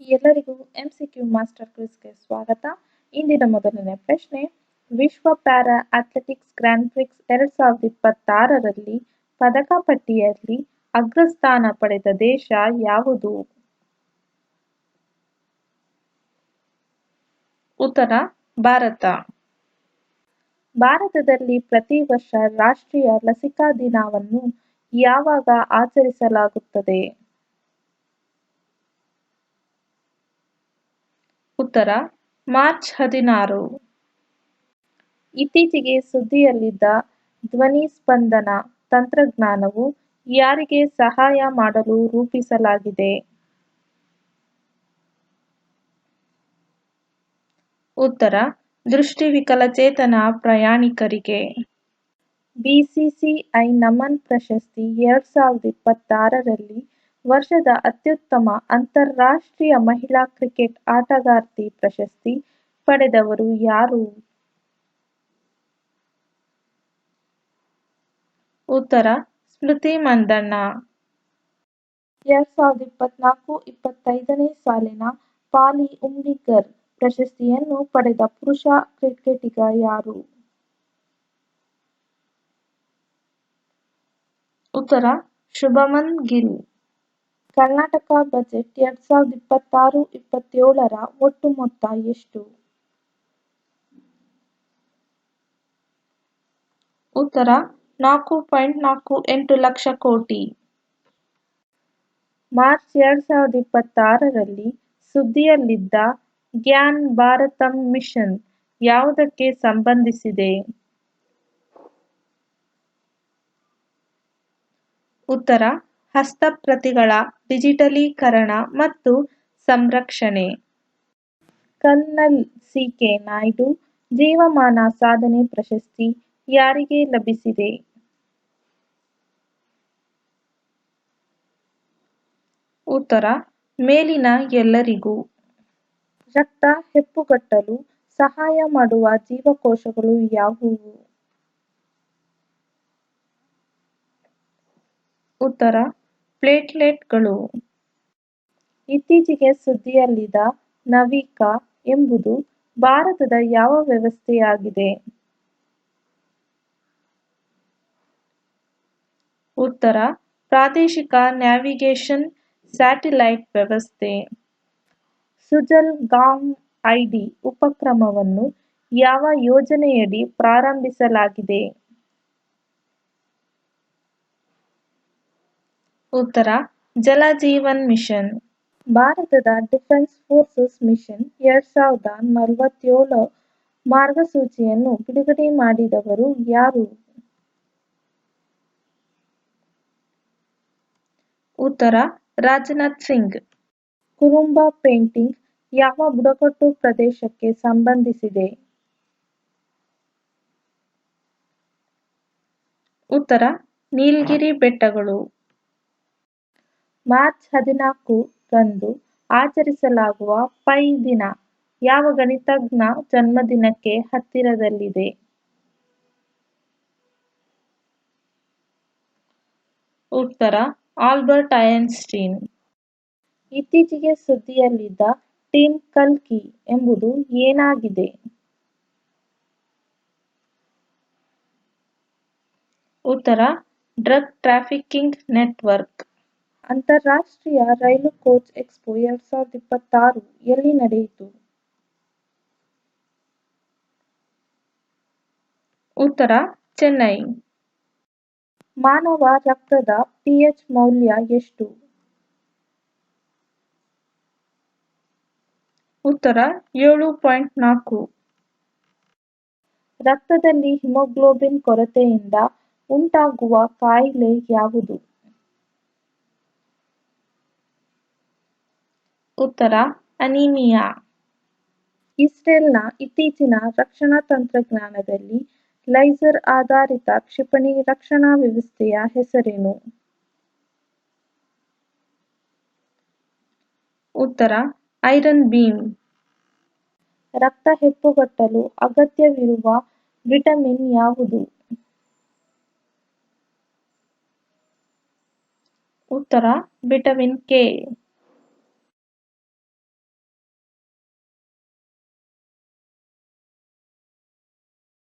ಎಲ್ಲರಿಗೂ MCQ master ಕ್ವಿಜ್ಗೆ ಸ್ವಾಗತ. ಇಂದಿನ ಮೊದಲನೇ ಪ್ರಶ್ನೆ, ವಿಶ್ವ ಪ್ಯಾರಾ ಅಥ್ಲೆಟಿಕ್ಸ್ ಗ್ರ್ಯಾಂಡ್ ಪ್ರಿಕ್ಸ್ 2026ರಲ್ಲಿ ಪದಕ ಪಟ್ಟಿಯಲ್ಲಿ ಅಗ್ರಸ್ಥಾನ ಪಡೆದ ದೇಶ ಯಾವುದು? ಉತ್ತರ ಭಾರತ. ಭಾರತದಲ್ಲಿ ಪ್ರತಿ ವರ್ಷ ರಾಷ್ಟ್ರೀಯ ಲಸಿಕಾ ದಿನವನ್ನು ಯಾವಾಗ ಆಚರಿಸಲಾಗುತ್ತದೆ? ಉತ್ತರ ಮಾರ್ಚ್ 16. ಇತ್ತೀಚೆಗೆ ಸುದ್ದಿಯಲ್ಲಿದ್ದ ಧ್ವನಿ ಸ್ಪಂದನ ತಂತ್ರಜ್ಞಾನವು ಯಾರಿಗೆ ಸಹಾಯ ಮಾಡಲು ರೂಪಿಸಲಾಗಿದೆ? ಉತ್ತರ ದೃಷ್ಟಿ ವಿಕಲಚೇತನ ಪ್ರಯಾಣಿಕರಿಗೆ. BCCI ನಮನ್ ಪ್ರಶಸ್ತಿ 2026ರಲ್ಲಿ ವರ್ಷದ ಅತ್ಯುತ್ತಮ ಅಂತಾರಾಷ್ಟ್ರೀಯ ಮಹಿಳಾ ಕ್ರಿಕೆಟ್ ಆಟಗಾರ್ತಿ ಪ್ರಶಸ್ತಿ ಪಡೆದವರು ಯಾರು? ಉತ್ತರ ಸ್ಮೃತಿ ಮಂದಣ್ಣ. 2024-25ನೇ ಸಾಲಿನ ಪಾಲಿ ಉಮ್ರಿಗರ್ ಪ್ರಶಸ್ತಿಯನ್ನು ಪಡೆದ ಪುರುಷ ಕ್ರಿಕೆಟಿಗ ಯಾರು? ಉತ್ತರ ಶುಭಮನ್ ಗಿಲ್. ಕರ್ನಾಟಕ ಬಜೆಟ್ 2026-27ರ ಒಟ್ಟು ಮೊತ್ತ ಎಷ್ಟು? ಉತ್ತರ 4.48 ಲಕ್ಷ ಕೋಟಿ. ಮಾರ್ಚ್ 2026ರಲ್ಲಿ ಸುದ್ದಿಯಲ್ಲಿದ್ದ ಗ್ಯಾನ್ ಭಾರತಂ ಮಿಷನ್ ಯಾವುದಕ್ಕೆ ಸಂಬಂಧಿಸಿದೆ? ಉತ್ತರ ಹಸ್ತಪ್ರತಿಗಳ ಡಿಜಿಟಲೀಕರಣ ಮತ್ತು ಸಂರಕ್ಷಣೆ. ಕರ್ನಲ್ CK ನಾಯ್ಡು ಜೀವಮಾನ ಸಾಧನೆ ಪ್ರಶಸ್ತಿ ಯಾರಿಗೆ ಲಭಿಸಿದೆ? ಉತ್ತರ ಮೇಲಿನ ಎಲ್ಲರಿಗೂ. ರಕ್ತ ಹೆಪ್ಪುಗಟ್ಟಲು ಸಹಾಯ ಮಾಡುವ ಜೀವಕೋಶಗಳು ಯಾವುವು? ಉತ್ತರ ಪ್ಲೇಟ್ಲೆಟ್ಗಳು. ಇತ್ತೀಚೆಗೆ ಸುದ್ದಿಯಲ್ಲಿದ್ದ ನವಿಕಾ ಎಂಬುದು ಭಾರತದ ಯಾವ ವ್ಯವಸ್ಥೆಯಾಗಿದೆ? ಉತ್ತರ ಪ್ರಾದೇಶಿಕ ನ್ಯಾವಿಗೇಷನ್ ಸ್ಯಾಟಿಲೈಟ್ ವ್ಯವಸ್ಥೆ. ಸುಜಲ್ ಗಾಂವ್ ID ಉಪಕ್ರಮವನ್ನು ಯಾವ ಯೋಜನೆಯಡಿ ಪ್ರಾರಂಭಿಸಲಾಗಿದೆ? ಉತ್ತರ ಜಲ ಜೀವನ್ ಮಿಷನ್. ಭಾರತದ ಡಿಫೆನ್ಸ್ ಫೋರ್ಸಸ್ ಮಿಷನ್ 2047 ಮಾರ್ಗಸೂಚಿಯನ್ನು ಬಿಡುಗಡೆ ಮಾಡಿದವರು ಯಾರು? ಉತ್ತರ ರಾಜನಾಥ್ ಸಿಂಗ್. ಕುರುಂಬ ಪೇಂಟಿಂಗ್ ಯಾವ ಬುಡಕಟ್ಟು ಪ್ರದೇಶಕ್ಕೆ ಸಂಬಂಧಿಸಿದೆ? ಉತ್ತರ ನೀಲಗಿರಿ ಬೆಟ್ಟಗಳು. ಮಾರ್ಚ್ 14ರಂದು ಆಚರಿಸಲಾಗುವ ಪೈ ದಿನ ಯಾವ ಗಣಿತಜ್ಞ ಜನ್ಮದಿನಕ್ಕೆ ಹತ್ತಿರದಲ್ಲಿದೆ? ಉತ್ತರ ಆಲ್ಬರ್ಟ್ ಐನ್ಸ್ಟೀನ್. ಇತ್ತೀಚೆಗೆ ಸುದ್ದಿಯಲ್ಲಿದ್ದ ಟೀಮ್ ಕಲ್ಕಿ ಎಂಬುದು ಏನಾಗಿದೆ? ಉತ್ತರ ಡ್ರಗ್ ಟ್ರಾಫಿಕಿಂಗ್ ನೆಟ್ವರ್ಕ್. ಅಂತಾರಾಷ್ಟ್ರೀಯ ರೈಲು ಕೋಚ್ ಎಕ್ಸ್ಪೋ 2026 ಎಲ್ಲಿ ನಡೆಯಿತು? ಉತ್ತರ ಚೆನ್ನೈ. ಮಾನವ ರಕ್ತದ pH ಮೌಲ್ಯ ಎಷ್ಟು? ಉತ್ತರ 7.4. ರಕ್ತದಲ್ಲಿ ಹಿಮೋಗ್ಲೋಬಿನ್ ಕೊರತೆಯಿಂದ ಉಂಟಾಗುವ ಕಾಯಿಲೆ ಯಾವುದು? ಉತ್ತರ ಅನೀಮಿಯಾ. ಇಸ್ರೇಲ್ನ ಇತ್ತೀಚಿನ ರಕ್ಷಣಾ ತಂತ್ರಜ್ಞಾನದಲ್ಲಿ ಲೇಸರ್ ಆಧಾರಿತ ಕ್ಷಿಪಣಿ ರಕ್ಷಣಾ ವ್ಯವಸ್ಥೆಯ ಹೆಸರೇನು? ಉತ್ತರ ಐರನ್ ಬೀಮ್. ರಕ್ತ ಹೆಪ್ಪುಗಟ್ಟಲು ಅಗತ್ಯವಿರುವ ವಿಟಮಿನ್ ಯಾವುದು? ಉತ್ತರ ವಿಟಮಿನ್ K.